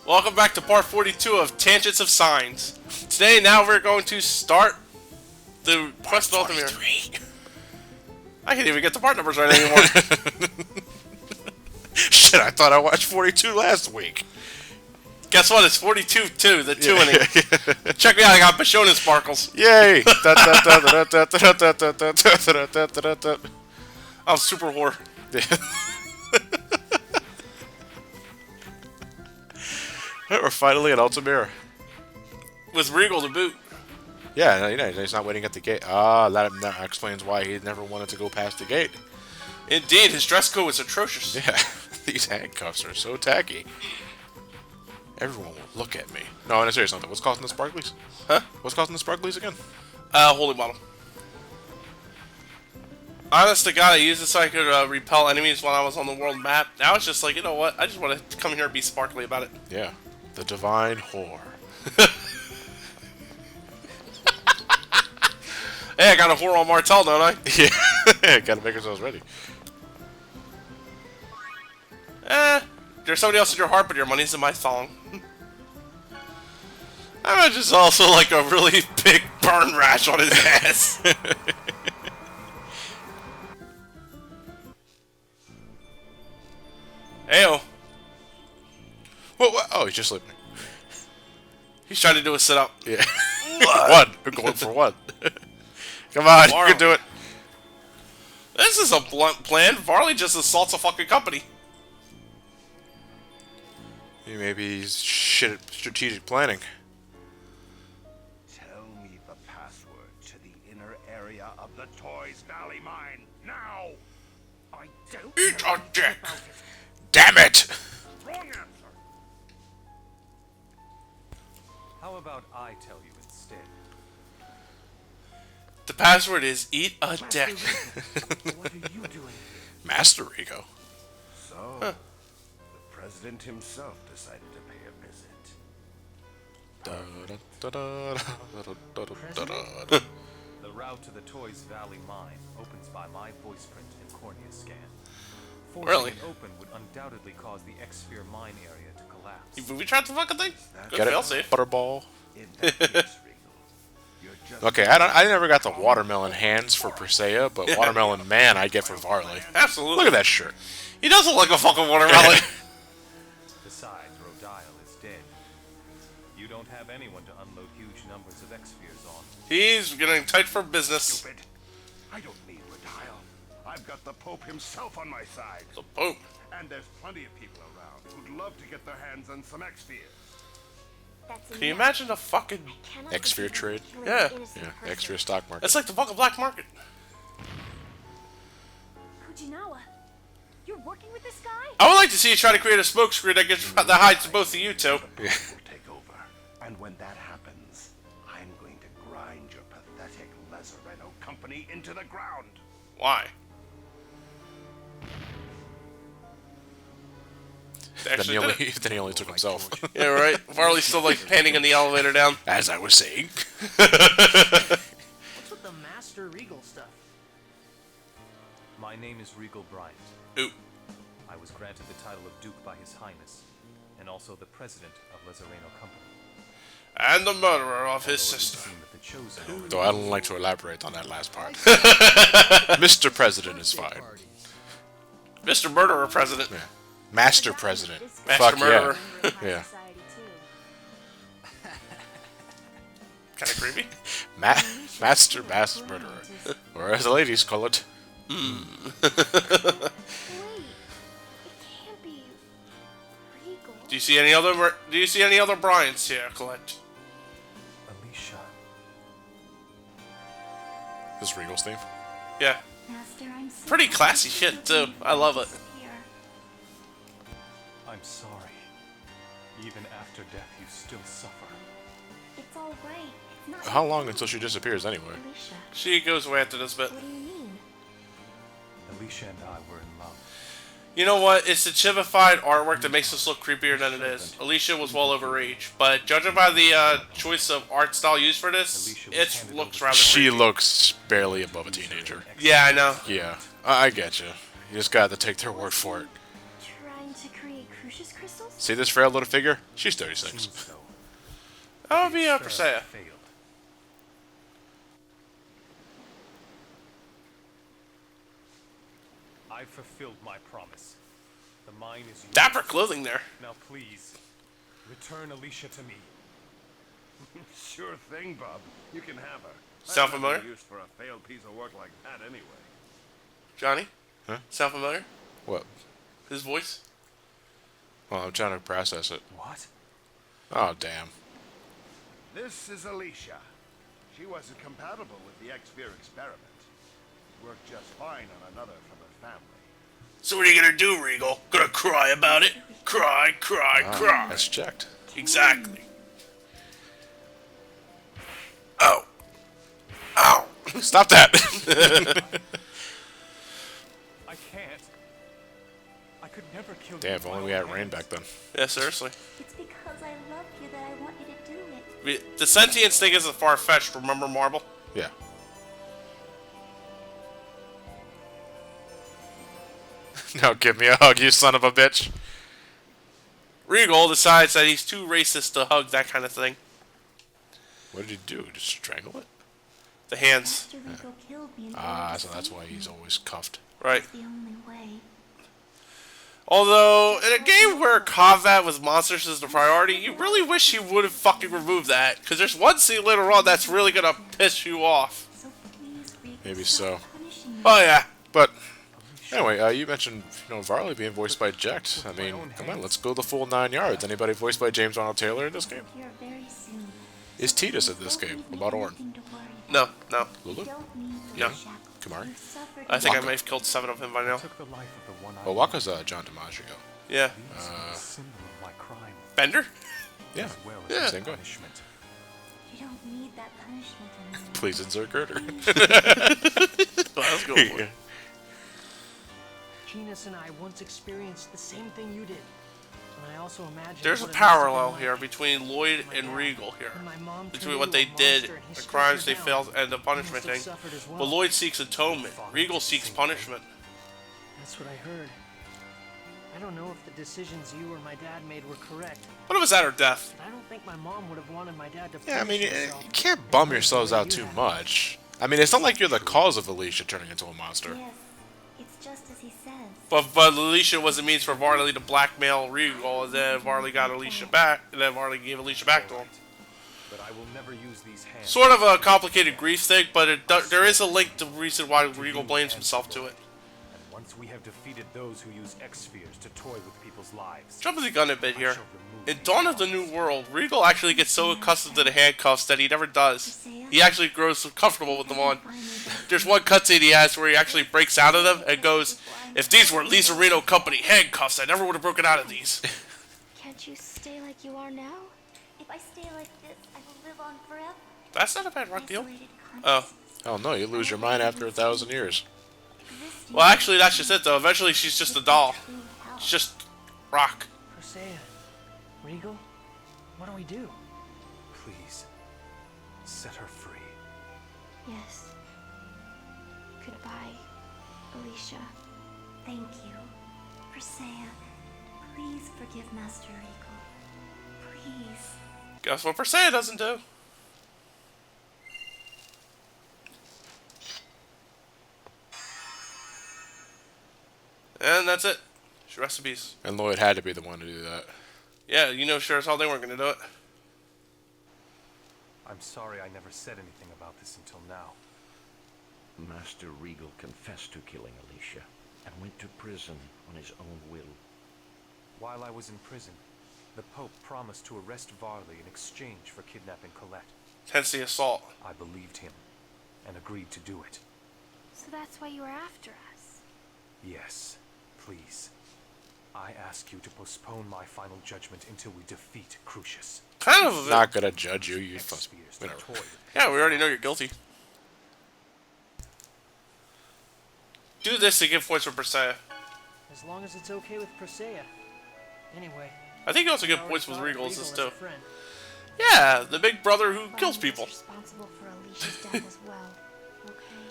Welcome back to part 42 of Tangents of Signs. Today, now we're going to start the quest of Ultimate. I can't even get the part numbers right anymore. Shit, I thought I watched 42 last week. Guess what? It's 42 too. The two in it. Check me out. I got Bashonen sparkles. Yay! I'm super whore. We're finally at Altamira. With Regal to boot. Yeah, he's not waiting at the gate. Ah, that explains why he never wanted to go past the gate. Indeed, his dress code was atrocious. Yeah, these handcuffs are so tacky. Everyone will look at me. No, I'm gonna say something. What's causing the sparklies? Huh? What's causing the sparklies again? Holy bottle. Honest to God, I used it so I could repel enemies when I was on the world map. Now it's just like, you know what? I just want to come here and be sparkly about it. Yeah, the divine whore. Hey, I got a whore on Martel, don't I? Yeah, gotta make ourselves ready. There's somebody else in your heart, but your money's in my thong. I'm just also like a really big burn rash on his ass. Ayo. What? Oh, he's just sleeping. He's trying to do a sit-up. Yeah. One. We're going for one. Come on, you can do it. This is a blunt plan. Varley just assaults a fucking company. Maybe he's shit at strategic planning. Tell me the password to the inner area of the Toys Valley mine, now! I don't Eat a dick! Damn it! Wrong answer! How about I tell you instead? The password is eat a dick. What are you doing? Master Rico. So, the president himself decided to pay a visit. The route to the Toys Valley mine opens by my voice print and cornea scan. Forcing Really? it open would undoubtedly cause the X-Sphere mine area to collapse. You booby trapped the fucking thing? Good Get fail it? safe. Butterball. In that case, Regal, you're just Okay, I never got the watermelon hands for Persea, but watermelon man I get for Varley. Absolutely. Look at that shirt. He does look like a fucking watermelon. Besides, Rodile is dead. You don't have anyone to unload huge numbers of X-Spheres on. He's getting tight for business. stupid. I don't need Regal. I've got the Pope himself on my side. So, boom. And there's plenty of people around who'd love to get their hands on some X-Spheres. Can you imagine a fucking... X-Sphere trade. Yeah. Yeah, X-Sphere stock market. It's like the fucking black market. Fujinawa, you're working with this guy? I would like to see you try to create a smokescreen that hides both of you two. Yeah. Will take over. And when that happens, I'm going to grind your pathetic Lazareno company into the ground. Why? Then he only took himself. Yeah, right? Varley's still like panting in the elevator down. As I was saying. What's with the Master Regal stuff? My name is Regal Bryant. Ooh. I was granted the title of Duke by His Highness, and also the president of Lazareno Company. And the murderer of his Although it would sister. seem that the chosen Though I don't like to elaborate on that last part. Mr. President is fine. Mr. Murderer President. Yeah. Master President. Master Fuck murderer. yeah. Yeah. Kinda creepy. Master Murderer. Or as the ladies call it. Wait, it can't be Regal. Do you see any other Bryants here, Colette? Alicia. This is Regal's theme. Yeah. Master, I'm so Pretty classy shit too. I love it. here. I'm sorry. Even after death, you still suffer. It's all right. It's not How long until she disappears anyway? Alicia. She goes away after this bit. What do you mean? Alicia and I were in love. You know what? It's the chivified artwork that makes this look creepier than it is. Alicia was well overreached, but judging by the choice of art style used for this, it looks rather She creepy. looks barely above a teenager. Yeah, I know. Yeah, I get you. You just got to take their word for it. Trying to create Crucius crystals? See this frail little figure? She's 36. Seems so. That would be Experiment Persea. failed. I've fulfilled my promise. The mine is yours. Dapper clothing there. Now please, return Alicia to me. Sure thing, Bob. You can have her. Sound I have familiar? no use for a failed piece of work like that anyway. Johnny? Huh? Sound familiar? What? His voice? Well, I'm trying to process it. What? Oh, damn. This is Alicia. She wasn't compatible with the X-Sphere experiment. Worked just fine on another from her family. So what are you gonna do, Regal? Gonna cry about it? Cry, cry, Ah, cry. that's checked. Exactly. Oh. Ow. Stop that! I can't. I could never kill Damn, you if with only my we had own rain hands. back then. Yeah, seriously. It's because I love you that I want you to do it. The sentience thing isn't far-fetched, remember, Marble? Yeah. Now give me a hug, you son of a bitch. Regal decides that he's too racist to hug that kind of thing. What did he do? Just strangle it? The hands. Master Regal killed me and Ah, tried to so that's save why me. he's always cuffed. Right. It's the only way. Although, in a game where combat with monsters is the priority, you really wish he would have fucking removed that. Because there's one scene later on that's really gonna piss you off. So please, Regal, Maybe stop so. punishing me. Oh yeah. But, anyway, you mentioned, Varley being voiced by Jecht. I mean, come on, let's go the full 9 yards. Anybody voiced by James Arnold Taylor in this game? Here very soon. Is Titus in this game? What about Orn? Nothing to worry No, no. about. Lulu? You don't need those No. shackles. Kamari? You've suffered I think I Waka. may have killed 7 of him by now. Took the life of the one I Well, Waka's John DiMaggio. Yeah. These are the symbol of my crime, Bender? Yeah, as well as Yeah. the Same guy. punishment. You don't need that punishment anymore. Please insert girder. Let's go for it. Genus and I once experienced the same thing you did. And I also imagine There's a what it must have parallel been here like between Lloyd my and dad. Regal here. When my mom turned Between what into they a did, monster and he the struck crimes her they down. failed, and the You punishment must thing. have suffered as well. But Lloyd seeks atonement. Regal seeks punishment. That's what I heard. I don't know if the decisions you or my dad made were correct. What if it's that or death? I don't think my mom would have wanted my dad to Yeah, I mean, punish you himself. can't bum yourselves out too much. I mean, it's not like you're the cause of Alicia turning into a monster. Yes, it's just as he says. But Alicia was a means for Varley to blackmail Regal, and then Varley got Alicia back, and then Varley gave Alicia back to him. But I will never use these hands. Sort of a complicated grief thing, but there is a link to the reason why Regal blames himself to it. And once we have defeated those who use X-spheres to toy with people's lives, Jumping the gun a bit I here. shall remove In these Dawn of the New World, Regal actually gets so accustomed to the handcuffs that he never does. He actually grows so comfortable with them on. There's one cutscene he has where he actually breaks out of them and goes, "If these were Lisa Reno Company handcuffs, I never would have broken out of these." Can't you stay like you are now? If I stay like this, I will live on forever. That's not a bad rock deal. Isolated Oh. Oh no, you lose your mind after 1,000 years. existing Well, actually, that's just it, though. Eventually, she's just a doll. true hell. It's just rock. Persea, Regal, what do we do? please set her free. Yes. Goodbye, Alicia. Thank you. Persea, please forgive Master Regal. Please. Guess what Persea doesn't do? And that's it. Rest in peace. And Lloyd had to be the one to do that. Yeah, you know sure as hell they weren't going to do it. I'm sorry I never said anything about this until now. Master Regal confessed to killing Alicia and went to prison on his own will. While I was in prison, the Pope promised to arrest Varley in exchange for kidnapping Colette. Hence the assault. I believed him and agreed to do it. So that's why you were after us. Yes, please. I ask you to postpone my final judgment until we defeat Crucius. Kind of. Not gonna judge you, you X-spheres to whatever. toy with Yeah, we already know you're guilty. Do this to give points for Persea. As long as it's okay with Persea. Anyway, I think you also I get already points with thought of Regal as as a too. friend. Yeah, the big brother who kills Varley people. was responsible for Alicia's death as well. Okay.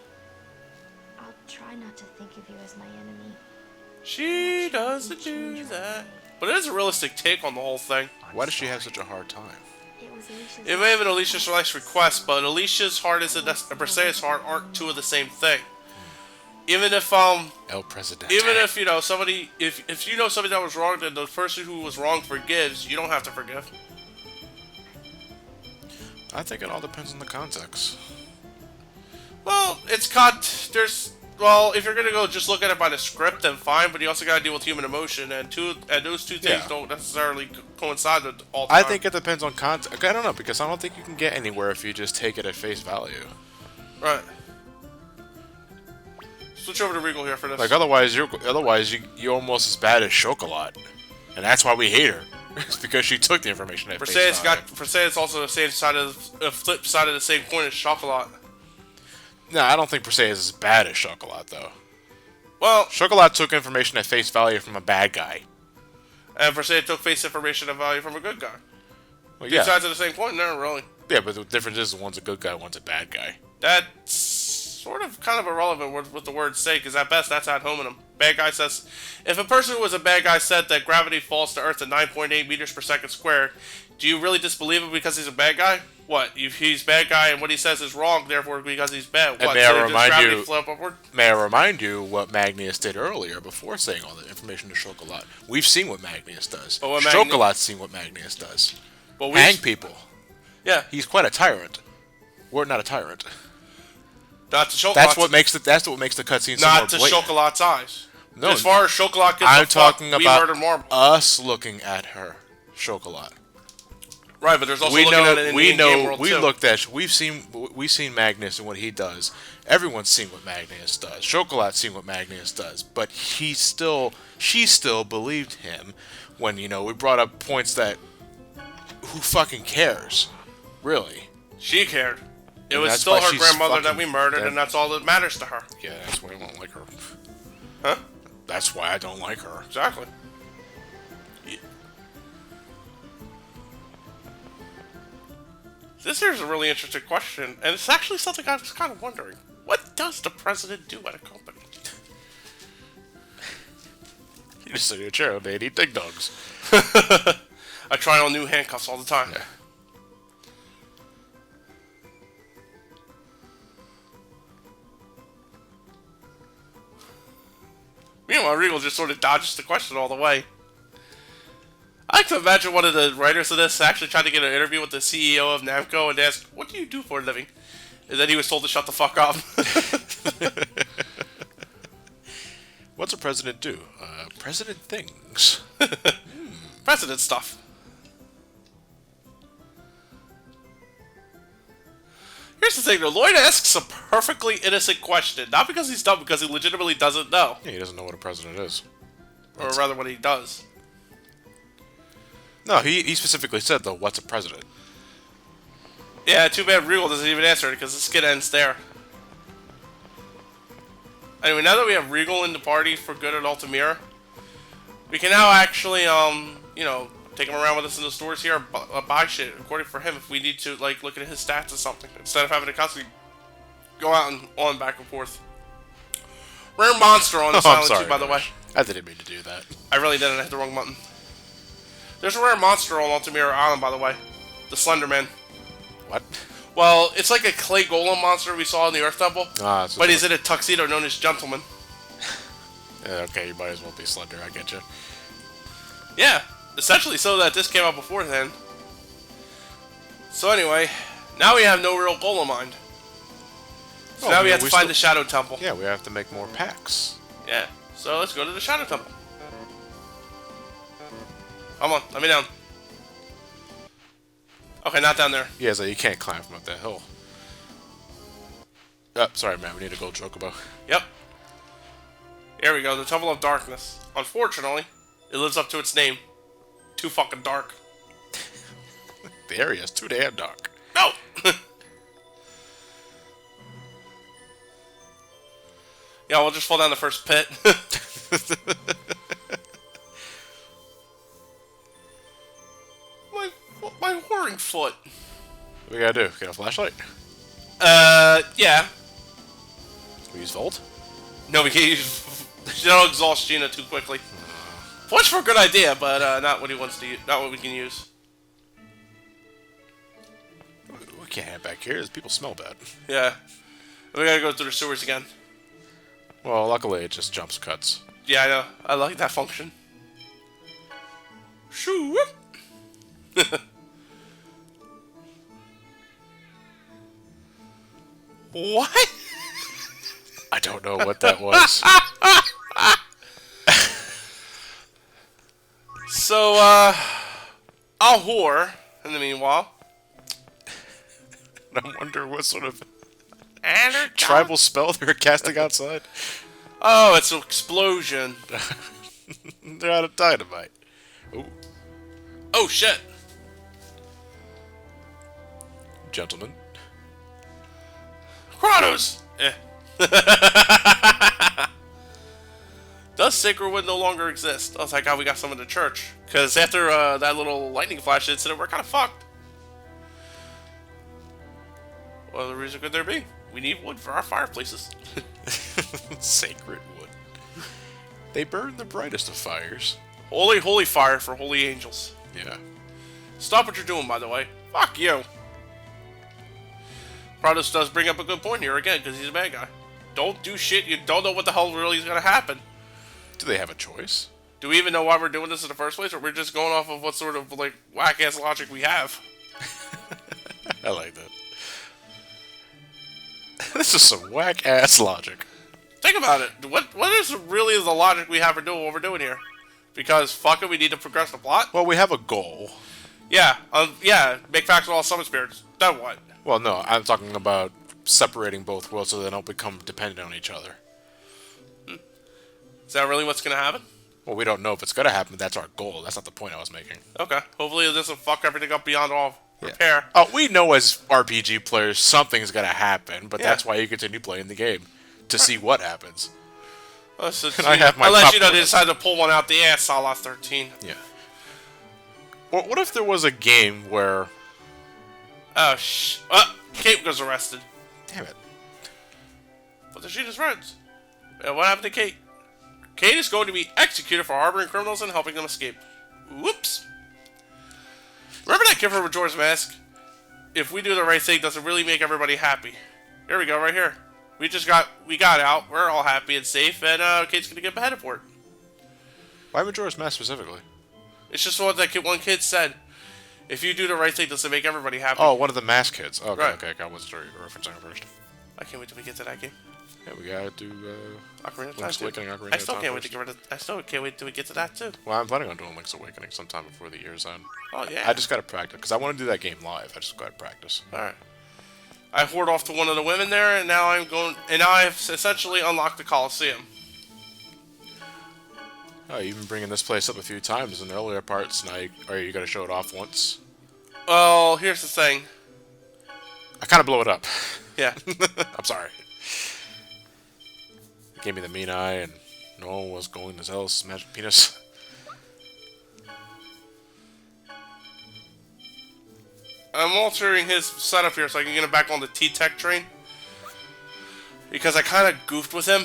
I'll try not to think of you as my enemy. She doesn't do that. But it is a realistic take on the whole thing. Why does she have such a hard time? It was Alicia's. It may have been Alicia's nice request, but Alicia's heart and Briseis' heart aren't two of the same thing. Even if El Presidente. even if you know somebody, if you know somebody that was wrong, then the person who was wrong forgives. You don't have to forgive. I think it all depends on the context. Well, it's got there's well, if you're gonna go just look at it by the script, then fine. But you also gotta deal with human emotion, and those two things Yeah. don't necessarily coincide at all the time. I think it depends on context. I don't know, because I don't think you can get anywhere if you just take it at face value. Right. Switch over to Regal here for this. Like otherwise you're almost as bad as Chocolat, and that's why we hate her. It's because she took the information at face value. Briseis also the same side of the flip side of the same coin as Chocolat. No, I don't think Briseis is as bad as Chocolat though. Well, Chocolat took information at face value from a bad guy. and Briseis took face information of value from a good guy. Well, Two yeah, sides of the same coin, no, really. yeah, but the difference is one's a good guy, one's a bad guy. That's sort of kind of irrelevant what the words say, because at best that's ad hominem. Bad guy says, if a person who was a bad guy said that gravity falls to Earth at 9.8 meters per second squared, do you really disbelieve him because he's a bad guy? What? If he's a bad guy and what he says is wrong, therefore because he's bad. What? may I So does remind gravity you- flip upward? May I remind you what Magnus did earlier before saying all the information to Chocolat? We've seen what Magnus does. But what Chocolat's seen what Magnus does. But Hang people. Yeah, He's quite a tyrant. We're not a tyrant. not to Chocolat's. That's what makes the cutscene so more Not to blatant. Chocolat's eyes. No, as far as Chocolat gives I'm a fuck, talking we about murdered Marble. us looking at her, Chocolat. Right, but there's also We looking know, at it in we the in-game know, world we too. looked at, we've seen Magnus and what he does. Everyone's seen what Magnus does. Chocolat's seen what Magnus does, but she still believed him when we brought up points that who fucking cares, really? She cared. It And was that's still why her she's grandmother that fucking we murdered, dead. and that's all that matters to her. Yeah, that's why I don't like her. Huh? That's why I don't like her. Exactly. This here's a really interesting question, and it's actually something I was kind of wondering. What does the president do at a company? You just sit in your chair all day and eat ding dogs. I try on new handcuffs all the time. Yeah. Meanwhile, Regal just sort of dodges the question all the way. I like to imagine one of the writers of this actually tried to get an interview with the CEO of Namco and asked, "What do you do for a living?" And then he was told to shut the fuck up. What's a president do? President things. President stuff. Here's the thing, though. Lloyd asks a perfectly innocent question. Not because he's dumb, because he legitimately doesn't know. Yeah, he doesn't know what a president is. Or rather, what he does. No, he specifically said, though, what's a president? Yeah, too bad Regal doesn't even answer it, because the skit ends there. Anyway, now that we have Regal in the party for good at Altamira, we can now actually, take him around with us in the stores here, buy shit, according for him, if we need to, like, look at his stats or something, instead of having to constantly go out and on back and forth. Rare monster on the I'm Silent sorry, 2, by the way. I didn't mean to do that. I really didn't, I hit the wrong button. There's a rare monster on Altamira Island, by the way. The Slenderman. What? Well, it's like a clay golem monster we saw in the Earth Temple, Ah, but he's in a tuxedo known as Gentleman. Yeah, okay, you might as well be slender, I get you. Yeah, essentially so that this came out before then. So anyway, now we have no real golem mind. So now we have to find the Shadow Temple. Yeah, we have to make more packs. Yeah, so let's go to the Shadow Temple. Come on, let me down. Okay, not down there. Yeah, so you can't climb from up that hill. Sorry, man, we need a gold chocobo. Yep. Here we go, the Temple of Darkness. Unfortunately, it lives up to its name. Too fucking dark. The area is too damn dark. No! Yeah, we'll just fall down the first pit. my whoring foot. What we gotta do? Get a flashlight? Yeah. We use Volt? No, we can't use... That'll exhaust Gina too quickly. Points for a good idea, but not what he wants to use. Not what we can use. We can't head back here. People smell bad. Yeah. We gotta go through the sewers again. Well, luckily it just jumps cuts. Yeah, I know. I like that function. Shoo! What? I don't know what that was. So, I'll whore in the meanwhile. I wonder what sort of tribal spell they're casting outside. Oh, it's an explosion. They're out of dynamite. Ooh. Oh, shit. Gentlemen. Kratos! Eh. Does Sacred Wood no longer exist? Oh, thank God we got some in the church. Because after that little lightning flash incident, we're kind of fucked. What other reason could there be? We need wood for our fireplaces. Sacred wood. They burn the brightest of fires. Holy, holy fire for holy angels. Yeah. Stop what you're doing, by the way. Fuck you. Kratos does bring up a good point here again, because he's a bad guy. Don't do shit. You don't know what the hell really is going to happen. Do they have a choice? Do we even know why we're doing this in the first place, or we're just going off of what sort of, like, whack-ass logic we have? I like that. This is some whack-ass logic. Think about it. What is really the logic we have for doing what we're doing here? Because, fuck it, we need to progress the plot? Well, we have a goal. Yeah, make facts with all summon spirits. Then what? Well, no, I'm talking about separating both worlds so they don't become dependent on each other. Is that really what's going to happen? Well, we don't know if it's going to happen, but that's our goal. That's not the point I was making. Okay. Hopefully it doesn't fuck everything up beyond all repair. Oh, we know as RPG players something's going to happen, but that's why you continue playing the game. To see what happens. Well, so, I have my unless, popcorn. they decide to pull one out the ass, a la 13. Yeah. Well, what if there was a game where... Oh, Kate was arrested. Damn it. But then she just runs. What happened to Kate? Kate is going to be executed for harboring criminals and helping them escape. Whoops. Remember that gift from Majora's Mask? If we do the right thing, does it really make everybody happy? Here we go, right here. We got out. We're all happy and safe, and Kate's gonna get beheaded for it. Why Majora's Mask specifically? It's just what that one kid said. If you do the right thing, does it make everybody happy? Oh, one of the Mask kids. Okay, Right. okay, I got one story referencing it first. I can't wait till we get to that game. Yeah, we gotta do Ocarina of Time Link's too. Awakening, Ocarina I of still Time can't wait to first. get rid of. I still can't wait till we get to that too. Well, I'm planning on doing Link's Awakening sometime before the year's end. Oh yeah. I just gotta practice, because I want to do that game live. I just gotta practice. All right. I hoard off to one of the women there, and now I've essentially unlocked the Coliseum. Oh, you've been bringing this place up a few times in the earlier parts. Now, are you gonna show it off once? Well, here's the thing. I kind of blow it up. Yeah. I'm sorry. It gave me the mean eye, and no one was going to tell us magic penis. I'm altering his setup here so I can get him back on the T-Tech train. Because I kind of goofed with him.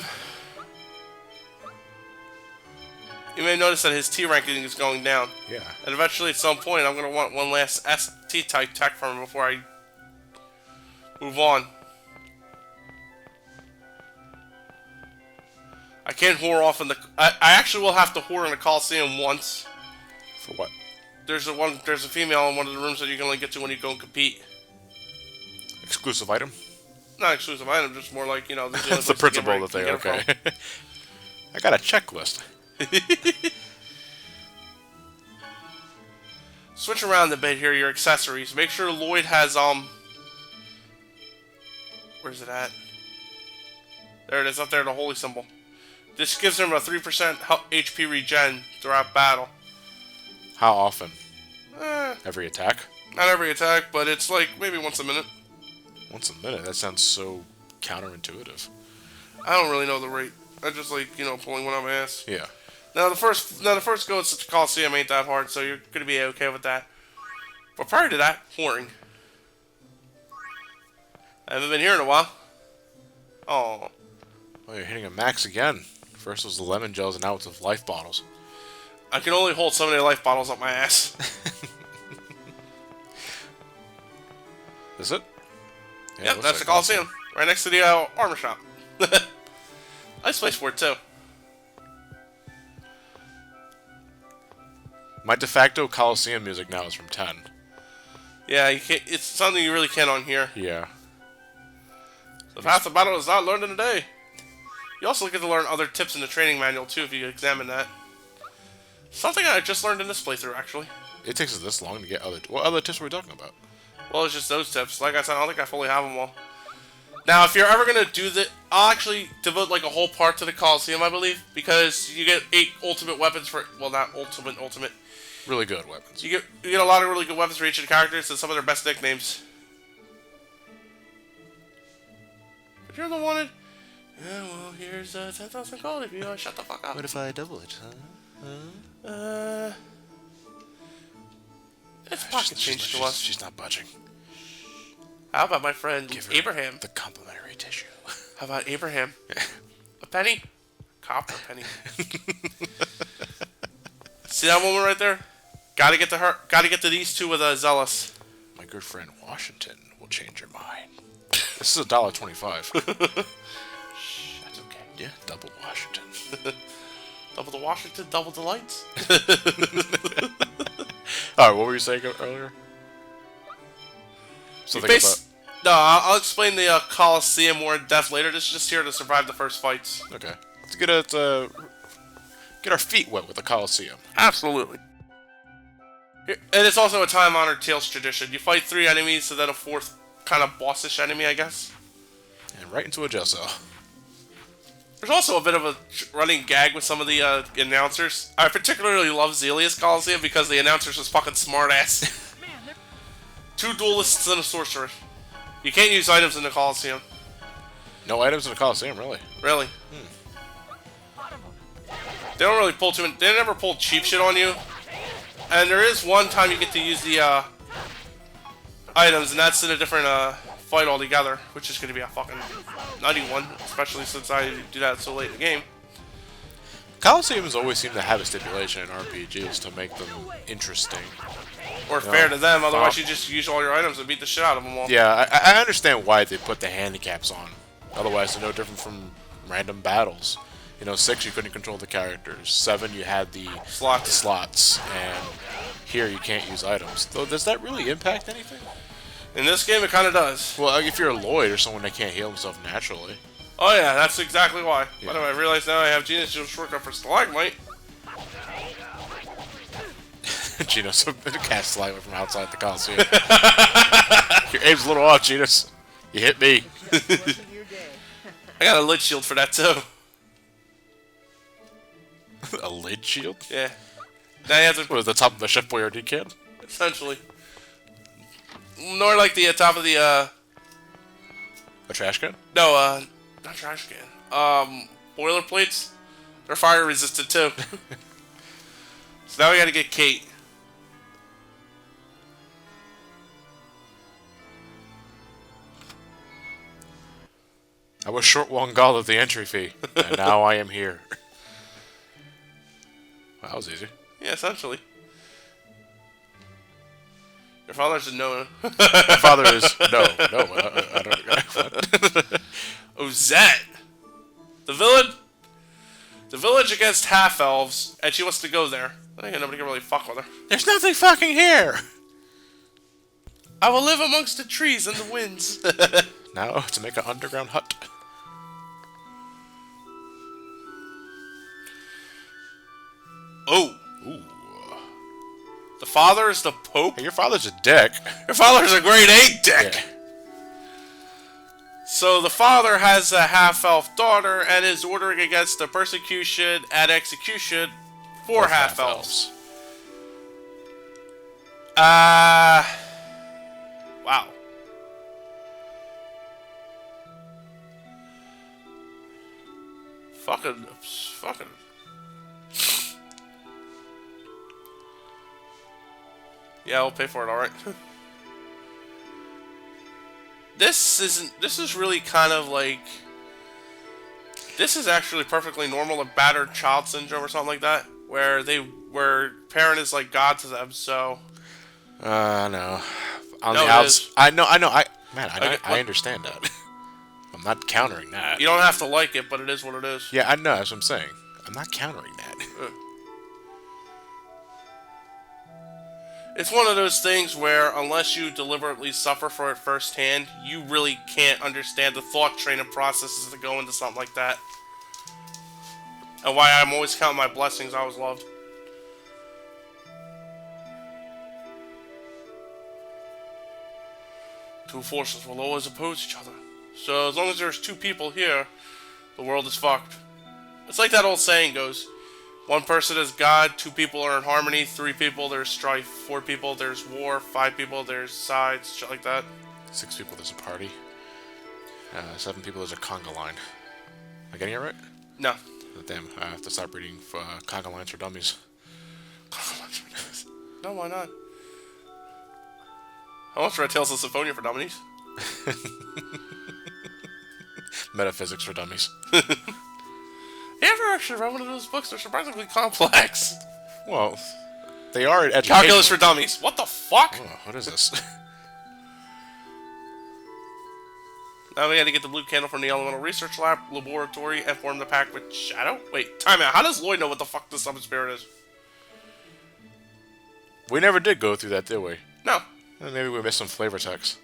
You may notice that his T ranking is going down. Yeah. And eventually at some point I'm going to want one last T-type tech from him before I move on. I can't whore off in the... I actually will have to whore in the Coliseum once. For what? There's a female in one of the rooms that you can only get to when you go and compete. Exclusive item? Not exclusive item, just more like, this is That's the principle that they... Okay. I got a checklist. Switch around a bit here, your accessories. Make sure Lloyd has, where's it at? There it is, up there, the holy symbol. This gives him a 3% HP regen throughout battle. How often? Every attack? Not every attack, but it's like maybe once a minute. Once a minute? That sounds so counterintuitive. I don't really know the rate. I just like, pulling one out my ass. Yeah. Now the first go to the Coliseum ain't that hard, so you're gonna be okay with that. But prior to that, whoring. I haven't been here in a while. Oh. Oh, you're hitting a max again. First was the lemon gels, and now it's the life bottles. I can only hold so many life bottles up my ass. Is it? Yeah, Yep, it looks that's like the Coliseum. Right next to the armor shop. Nice place for it, too. My de facto Coliseum music now is from 10. Yeah, you can't, it's something you really can't on here. Yeah. The path of battle is not learned in a day. You also get to learn other tips in the training manual, too, if you examine that. Something I just learned in this playthrough, actually. It takes us this long to get other... What other tips were we talking about? Well, it's just those tips. Like I said, I don't think I fully have them all. Now, if you're ever going to do that, I'll actually devote like a whole part to the Coliseum, I believe. Because you get 8 ultimate weapons for... Well, not ultimate. Really good weapons. You get a lot of really good weapons for each of the characters and some of their best nicknames. But you're the wanted... Yeah, well, here's 10,000 gold if you shut the fuck up. What if I double it, huh? It's pocket change to us. She's not budging. How about my friend Give her Abraham? the complimentary tissue. How about Abraham? A penny? Copper penny. See that woman right there? Gotta get to her. Gotta get to these two with Zealous. My good friend Washington will change your mind. This is $1.25. That's okay. Yeah, double Washington. Double the Washington, double the lights. Alright, what were you saying earlier? Something No, I'll explain the Coliseum more in depth later. This is just here to survive the first fights. Okay. Let's get our feet wet with the Coliseum. Absolutely. And it's also a time-honored Tales tradition. You fight 3 enemies, so then a 4th kind of bossish enemy, I guess. And right into a jail cell. There's also a bit of a running gag with some of the announcers. I particularly love Zelius Coliseum because the announcer's just fucking smartass. 2 duelists and a sorcerer. You can't use items in the Coliseum. No items in the Coliseum, really? Really. They don't really pull too many. They never pull cheap shit on you. And there is one time you get to use the items, and that's in a different fight altogether, which is going to be a fucking nutty one, especially since I do that so late in the game. Coliseums always seem to have a stipulation in RPGs to make them interesting. Or fair to them, otherwise you just use all your items and beat the shit out of them all. Yeah, I understand why they put the handicaps on. Otherwise, they're no different from random battles. You know, 6, you couldn't control the characters. 7, you had the slots. And here, you can't use items. Though, does that really impact anything? In this game, it kind of does. Well, if you're a Lloyd or someone that can't heal himself naturally. Oh yeah, that's exactly why. Yeah. By the way, I realize now I have Genius shortcut for Stalagmite. Genos cast Stalagmite from outside the Coliseum. Your aim's a little off, Genos. You hit me. I got a lid shield for that too. A lid shield? Yeah. Now you have to... What is the top of the Chef Boyardee can? Essentially. Nor like the top of the, A trash can? No, not trash can. Boiler plates. They're fire resistant too. So now we gotta get Kate. I was short one gall at the entry fee, and now I am here. Well, that was easy. Yeah, essentially. Your father's a no. My father is... No, I don't... Oh, Zet! The village? The village against half-elves, and she wants to go there. I think nobody can really fuck with her. There's nothing fucking here! I will live amongst the trees and the winds. Now, to make an underground hut. Oh. Ooh. The father is the Pope? Hey, your father's a dick. Your father's a grade 8 dick! Yeah. So the father has a half-elf daughter and is ordering against the persecution and execution for half-elves. Wow. Fucking. Yeah, I'll pay for it, alright. This is really kind of like... This is actually perfectly normal, a battered child syndrome or something like that. where Perrin is like God to them. So No. On No, the it outs, is. I know. I Okay, I understand that. I'm not countering that. you don't have to like it, but it is what it is. Yeah, I know. That's what I'm saying. I'm not countering that. It's one of those things where, unless you deliberately suffer for it firsthand, you really can't understand the thought train and processes that go into something like that. And why I'm always counting my blessings I was loved. Two forces will always oppose each other. So as long as there's two people here, the world is fucked. It's like that old saying goes. One person is God, two people are in harmony, three people there's strife, four people there's war, five people there's sides, shit like that. 6 people, there's a party. 7 people, there's a conga line. Am I getting it right? No. Damn, I have to stop reading conga lines for dummies. No, why not? I once read Tales of Symphonia for Dummies. Metaphysics for dummies. You ever actually read one of those books? They're surprisingly complex. Well, they are educational. Calculus for Dummies. What the fuck? Oh, what is this? Now we had to get the blue candle from the Elemental Research Laboratory and form the pact with Shadow? Wait, time out. How does Lloyd know what the fuck the Summon Spirit is? We never did go through that, did we? No. Maybe we missed some flavor text.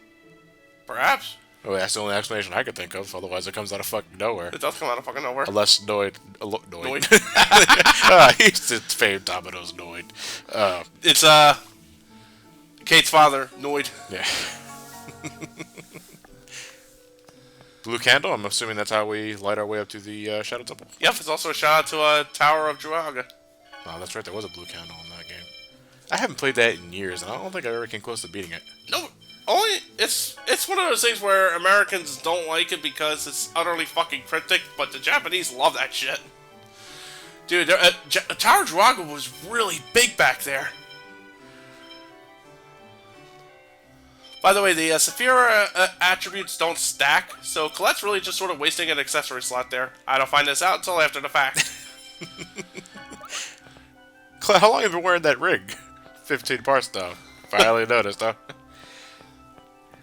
Perhaps. Oh, that's the only explanation I could think of. Otherwise, it comes out of fucking nowhere. It does come out of fucking nowhere. Unless Noid. Noid. He's the famed Domino's Noid. It's, Kate's father, Noid. Yeah. Blue candle? I'm assuming that's how we light our way up to the Shadow Temple. Yep, it's also a shout out to Tower of Druaga. Oh, that's right. There was a blue candle in that game. I haven't played that in years, and I don't think I ever came close to beating it. No, only it's one of those things where Americans don't like it because it's utterly fucking cryptic, but the Japanese love that shit. Dude, Tower of Druaga was really big back there. By the way, the Saphira attributes don't stack, so Colette's really just sort of wasting an accessory slot there. I don't find this out until after the fact. How long have you been wearing that rig? 15 parts now. Finally noticed, huh?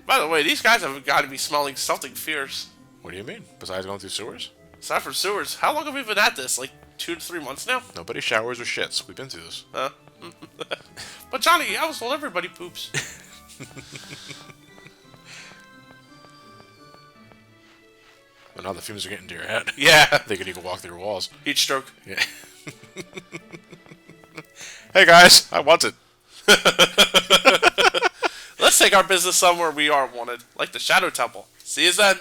By the way, these guys have got to be smelling something fierce. What do you mean? Besides going through sewers? Aside from sewers, how long have we been at this? Like 2 to 3 months now? Nobody showers or shits. We've been through this. Huh? But Johnny, I was told everybody poops. But now the fumes are getting to your head. Yeah. Thinking you can walk through your walls. Heat stroke. Yeah. Hey guys, I want it. Let's take our business somewhere we are wanted, like the Shadow Temple. See you then.